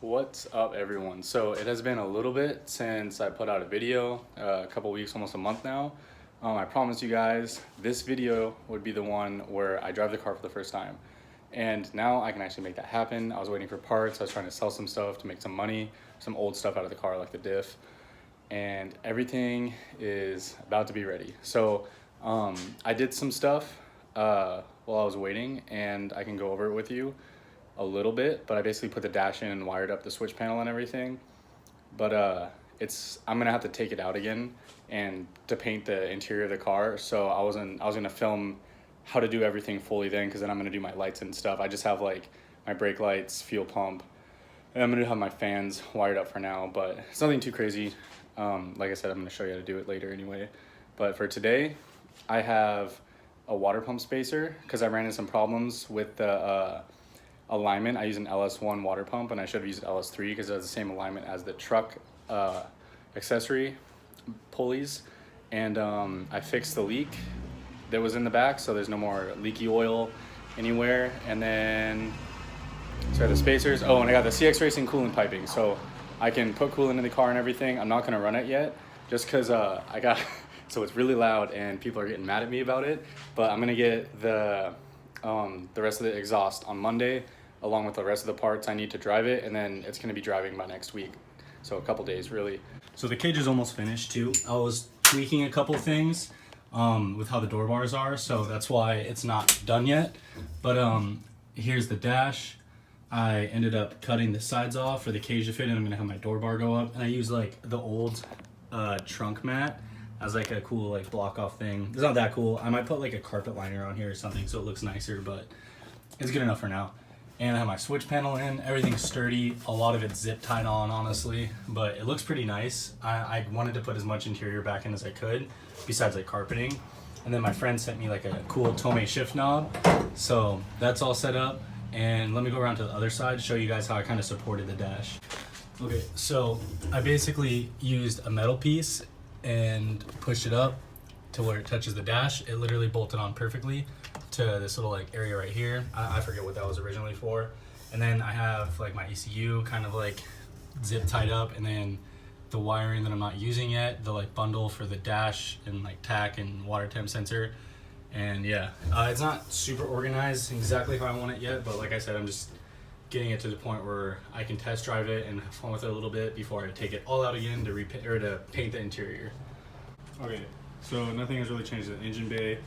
What's up, everyone? So it has been a little bit since I put out a video, a couple weeks, almost a month now. I promised you guys this video would be the one where I drive the car for the first time. And now I can actually make that happen. I was waiting for parts. I was trying to sell some stuff to make some money, some old stuff out of the car like the diff. And everything is about to be ready. So I did some stuff while I was waiting, and I can go over it with you a little bit, but I basically put the dash in and wired up the switch panel and everything. But I'm gonna have to take it out again and to paint the interior of the car. So I was gonna film how to do everything fully then, because then I'm gonna do my lights and stuff. I just have like my brake lights, fuel pump, and I'm gonna have my fans wired up for now, but it's nothing too crazy. Like I said, I'm gonna show you how to do it later anyway. But for today, I have a water pump spacer because I ran into some problems with the alignment. I use an LS1 water pump, and I should have used LS3 because it has the same alignment as the truck accessory pulleys. And I fixed the leak that was in the back, so there's no more leaky oil anywhere. And then, so the spacers. Oh, and I got the CX Racing coolant piping, so I can put coolant in the car and everything. I'm not gonna run it yet, just because I got, so it's really loud and people are getting mad at me about it. But I'm gonna get the rest of the exhaust on Monday, along with the rest of the parts I need to drive it, and then it's gonna be driving by next week. So a couple days really. So the cage is almost finished too. I was tweaking a couple things with how the door bars are, so that's why it's not done yet. But here's the dash. I ended up cutting the sides off for the cage to fit in. I'm gonna have my door bar go up, and I use like the old trunk mat as like a cool like block off thing. It's not that cool. I might put like a carpet liner on here or something so it looks nicer, but it's good enough for now. And I have my switch panel in. Everything's sturdy. A lot of it's zip tied on, honestly, but it looks pretty nice. I wanted to put as much interior back in as I could, besides like carpeting. And then my friend sent me like a cool Tomei shift knob. So that's all set up. And let me go around to the other side to show you guys how I kind of supported the dash. Okay, so I basically used a metal piece and pushed it up to where it touches the dash. It literally bolted on perfectly to this little like area right here. I forget what that was originally for. And then I have like my ECU kind of like zip tied up, and then the wiring that I'm not using yet, the like bundle for the dash and like tack and water temp sensor. And yeah, it's not super organized exactly how I want it yet, but like I said, I'm just getting it to the point where I can test drive it and have fun with it a little bit before I take it all out again to to paint the interior. Okay, so nothing has really changed in the engine bay.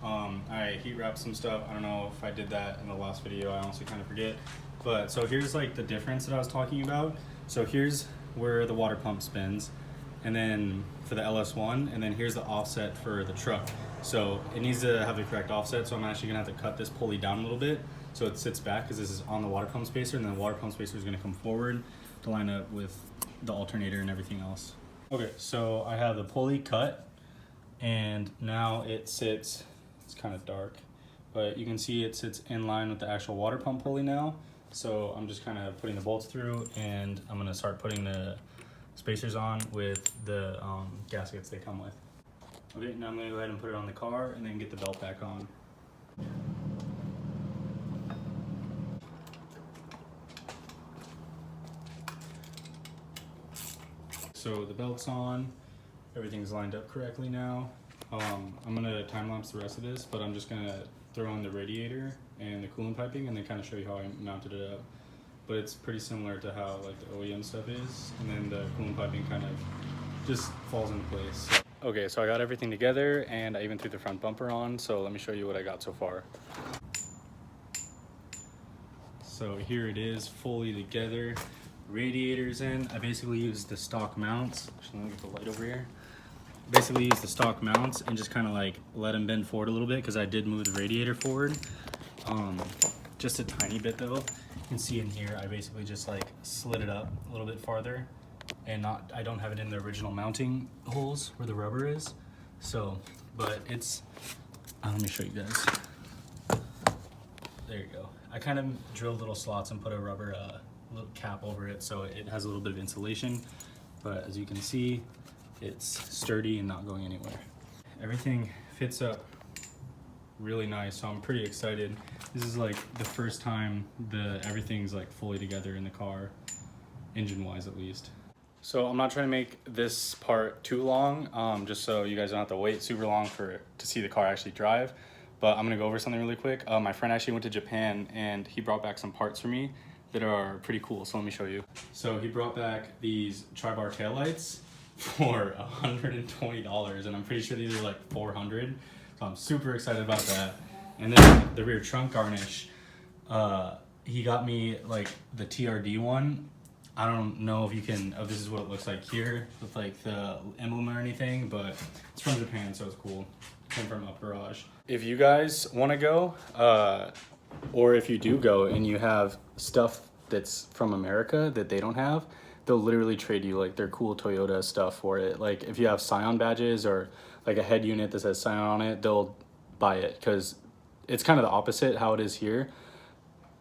I heat wrapped some stuff. I don't know if I did that in the last video. I honestly kind of forget. But so here's like the difference that I was talking about. So here's where the water pump spins, and then for the LS1, and then here's the offset for the truck. So it needs to have the correct offset, so I'm actually gonna have to cut this pulley down a little bit so it sits back, because this is on the water pump spacer, and then the water pump spacer is gonna come forward to line up with the alternator and everything else. Okay, so I have the pulley cut, and now it sits, it's kind of dark, but you can see it sits in line with the actual water pump pulley now. So I'm just kind of putting the bolts through, and I'm gonna start putting the spacers on with the gaskets they come with. Okay, now I'm gonna go ahead and put it on the car and then get the belt back on. So the belt's on, everything's lined up correctly now. I'm gonna time lapse the rest of this, but I'm just gonna throw in the radiator and the coolant piping and then kind of show you how I mounted it up. But it's pretty similar to how like the OEM stuff is, and then the coolant piping kind of just falls into place. Okay, so I got everything together, and I even threw the front bumper on, so let me show you what I got so far. So here it is, fully together. Radiators in. I basically used the stock mounts. Actually, let me get the light over here. Basically used the stock mounts and just kind of like let them bend forward a little bit, because I did move the radiator forward. Just a tiny bit though. You can see in here, I basically just like slid it up a little bit farther, and I don't have it in the original mounting holes where the rubber is. So, but it's, let me show you guys. There you go. I kind of drilled little slots and put a rubber little cap over it, so it has a little bit of insulation. But as you can see, it's sturdy and not going anywhere. Everything fits up really nice, so I'm pretty excited. This is like the first time everything's like fully together in the car. engine-wise at least. So I'm not trying to make this part too long, just so you guys don't have to wait super long to see the car actually drive. But I'm gonna go over something really quick. My friend actually went to Japan and he brought back some parts for me that are pretty cool. So let me show you. So he brought back these tri-bar taillights for $120, and I'm pretty sure these are like $400. So I'm super excited about that. And then the rear trunk garnish, he got me like the TRD one. I don't know if you can, this is what it looks like here with like the emblem or anything, but it's from Japan, so it's cool. Came from Up Garage. If you guys want to go, or if you do go and you have stuff that's from America that they don't have, they'll literally trade you like their cool Toyota stuff for it. Like if you have Scion badges or like a head unit that says Scion on it, they'll buy it, because it's kind of the opposite how it is here.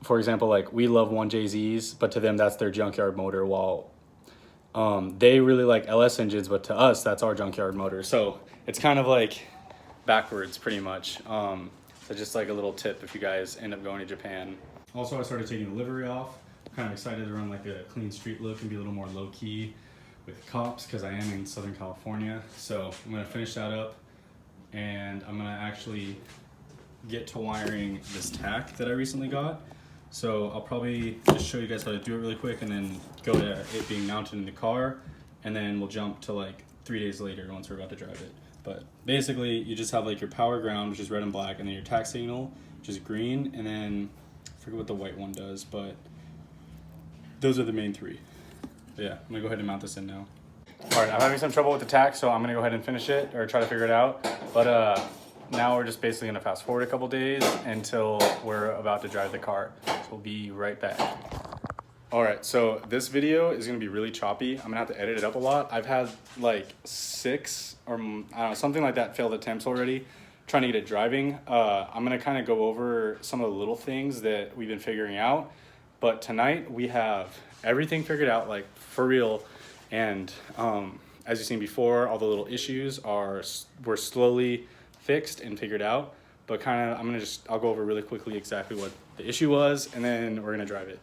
For example, like we love 1JZs, but to them that's their junkyard motor, while they really like LS engines, but to us that's our junkyard motor. So it's kind of like backwards pretty much. So just like a little tip if you guys end up going to Japan. Also, I started taking the livery off. I'm kind of excited to run like a clean street look and be a little more low key with cops, because I am in Southern California. So I'm gonna finish that up, and I'm gonna actually get to wiring this tack that I recently got. So I'll probably just show you guys how to do it really quick and then go to it being mounted in the car, and then we'll jump to like 3 days later once we're about to drive it. But basically you just have like your power ground, which is red and black, and then your tack signal, which is green, and then I forget what the white one does, but those are the main three. But yeah, I'm gonna go ahead and mount this in now. All right, I'm having some trouble with the tack, so I'm gonna go ahead and finish it or try to figure it out. But now we're just basically gonna fast forward a couple days until we're about to drive the car. So we'll be right back. All right, so this video is gonna be really choppy. I'm gonna have to edit it up a lot. I've had like 6 or I don't know, something like that failed attempts already trying to get it driving. I'm gonna kind of go over some of the little things that we've been figuring out. But tonight we have everything figured out, like for real. And as you've seen before, all the little issues were slowly fixed and figured out. But kind of, I'll go over really quickly exactly what the issue was, and then we're gonna drive it.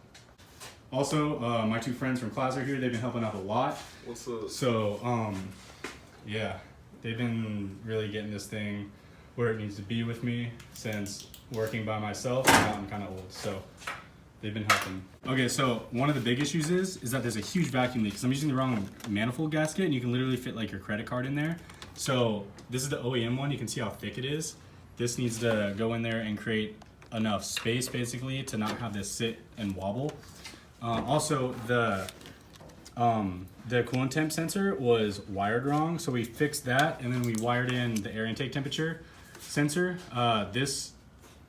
Also, my 2 friends from class are here. They've been helping out a lot. What's up? So, yeah, they've been really getting this thing where it needs to be with me, since working by myself, now I'm kind of old, so they've been helping. Okay, so one of the big issues is that there's a huge vacuum leak, because I'm using the wrong manifold gasket, and you can literally fit like your credit card in there. So this is the OEM one. You can see how thick it is. This needs to go in there and create enough space basically to not have this sit and wobble. Also, the coolant temp sensor was wired wrong, so we fixed that, and then we wired in the air intake temperature sensor. This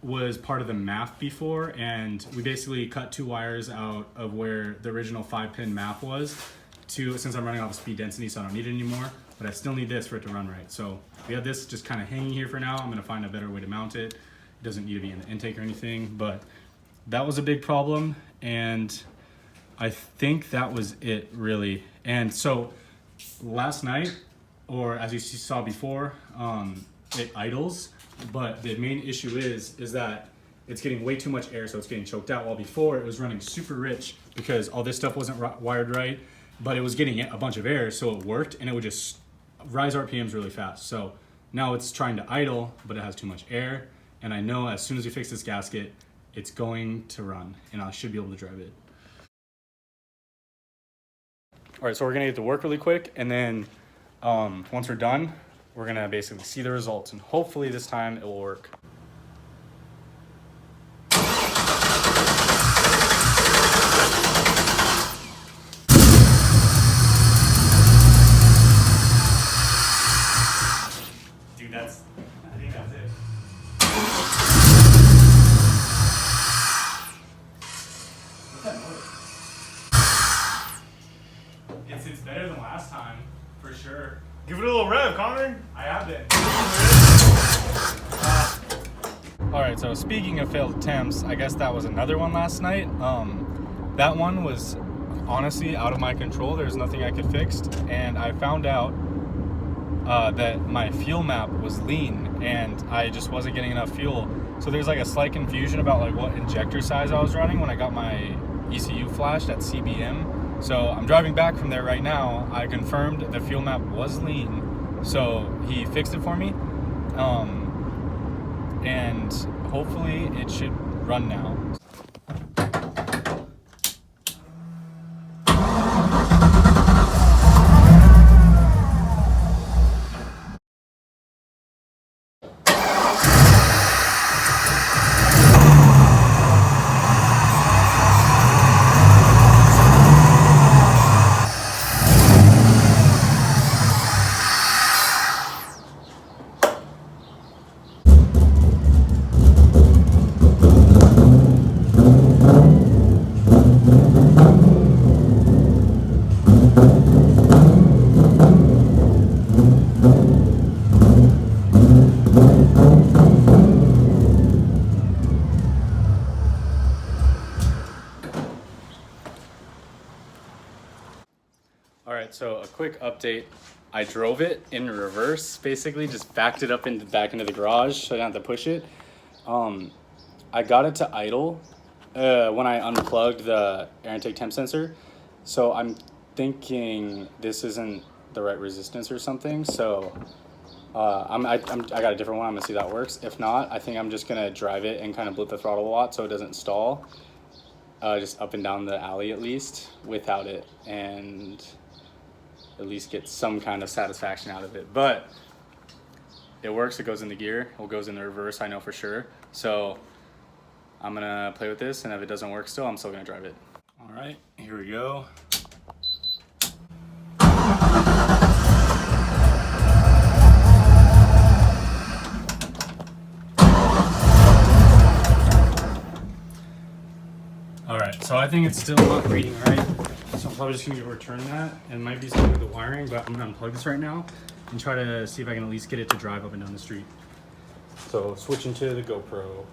was part of the MAF before, and we basically cut 2 wires out of where the original 5-pin MAF was, since I'm running off of speed density, so I don't need it anymore, but I still need this for it to run right. So we have this just kind of hanging here for now. I'm gonna find a better way to mount it. It doesn't need to be in the intake or anything, but that was a big problem, and I think that was it really. And so last night, or as you saw before, it idles, but the main issue is that it's getting way too much air, so it's getting choked out, while before it was running super rich because all this stuff wasn't wired right, but it was getting a bunch of air, so it worked, and it would just rise RPMs really fast. So now it's trying to idle, but it has too much air, and I know as soon as we fix this gasket, it's going to run, and I should be able to drive it. All right, so we're gonna get to work really quick, and then once we're done, we're gonna basically see the results, and hopefully this time it will work. Dude, I think that's it. What's that noise? It's better than last time, for sure. Give it a little rev, Connor. I have been. All right, so speaking of failed attempts, I guess that was another one last night. That one was honestly out of my control. There's nothing I could fix, and I found out that my fuel map was lean, and I just wasn't getting enough fuel. So there's like a slight confusion about like what injector size I was running when I got my ECU flashed at CBM. So I'm driving back from there right now. I confirmed the fuel map was lean, so he fixed it for me, and hopefully it should run now. All right, so a quick update. I drove it in reverse, basically just backed it up back into the garage so I didn't have to push it. I got it to idle when I unplugged the air intake temp sensor. So I'm thinking this isn't the right resistance or something. So I got a different one. I'm gonna see if that works. If not, I think I'm just gonna drive it and kind of blip the throttle a lot so it doesn't stall. Just up and down the alley at least without it, and at least get some kind of satisfaction out of it. But it works. It goes in the gear. It goes in the reverse, I know for sure. So I'm gonna play with this, and if it doesn't work still, I'm still gonna drive it. All right, here we go. All right, so I think it's still not reading right. So I'm probably just gonna return that. It might be something with the wiring, but I'm gonna unplug this right now and try to see if I can at least get it to drive up and down the street. So switching to the GoPro.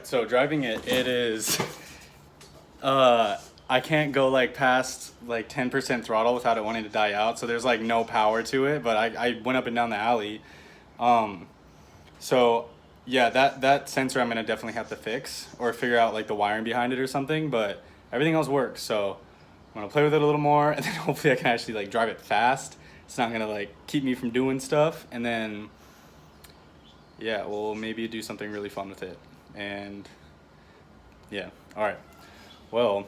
So driving it is, I can't go like past like 10% throttle without it wanting to die out. So there's like no power to it, but I went up and down the alley. So yeah, that sensor I'm gonna definitely have to fix or figure out like the wiring behind it or something, but everything else works. So I'm gonna play with it a little more, and then hopefully I can actually like drive it fast. It's not gonna like keep me from doing stuff, and then yeah, we'll maybe do something really fun with it. And yeah, all right, well,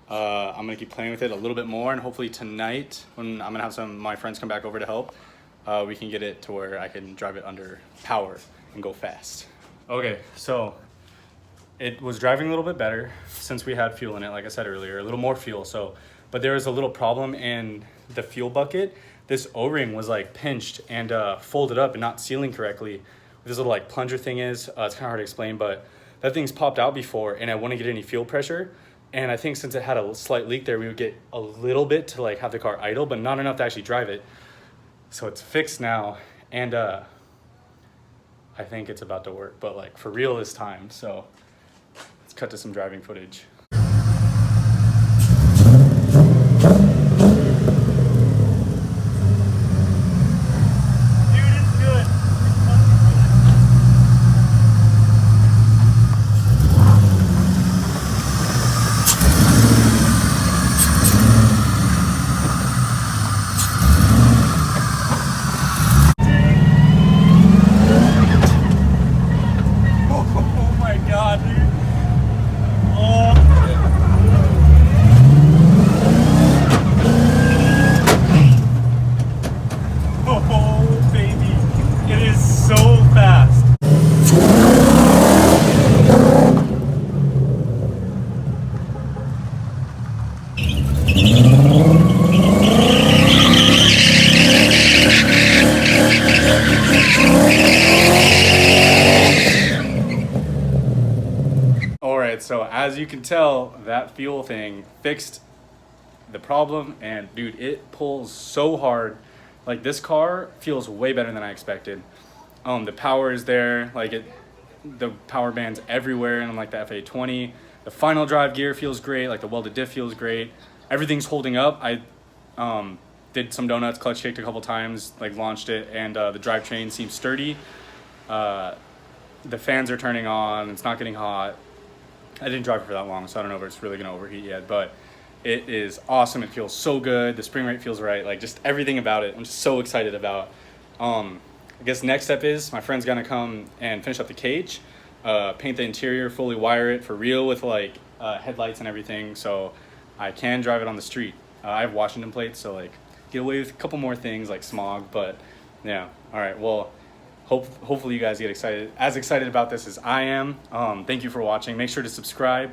I'm gonna keep playing with it a little bit more, and hopefully tonight when I'm gonna have some of my friends come back over to help, we can get it to where I can drive it under power and go fast. Okay, so it was driving a little bit better since we had fuel in it, like I said earlier, a little more fuel. So, but there was a little problem in the fuel bucket. This O-ring was like pinched and folded up and not sealing correctly. This little like plunger thing is, it's kind of hard to explain, but that thing's popped out before and I wouldn't get any fuel pressure. And I think since it had a slight leak there, we would get a little bit to like have the car idle, but not enough to actually drive it. So it's fixed now, and I think it's about to work, but like for real this time. So let's cut to some driving footage. Oh my God, dude. Oh. So as you can tell, that fuel thing fixed the problem, and dude, it pulls so hard. Like, this car feels way better than I expected. The power is there, like the power band's everywhere, and like the FA20. The final drive gear feels great, like the welded diff feels great. Everything's holding up. I did some donuts, clutch kicked a couple times, like launched it, and the drivetrain seems sturdy. The fans are turning on, it's not getting hot. I didn't drive it for that long, so I don't know if it's really gonna overheat yet, but it is awesome. It feels so good. The spring rate feels right. Like, just everything about it, I'm just so excited about. I guess next step is my friend's gonna come and finish up the cage, paint the interior, fully wire it for real with like headlights and everything, so I can drive it on the street. I have Washington plates, so like get away with a couple more things like smog, but yeah. All right, well, hopefully you guys get as excited about this as I am. Thank you for watching. Make sure to subscribe,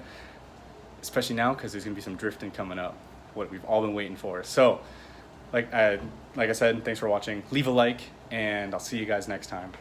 especially now, because there's gonna be some drifting coming up, what we've all been waiting for. So like I said, thanks for watching. Leave a like, and I'll see you guys next time.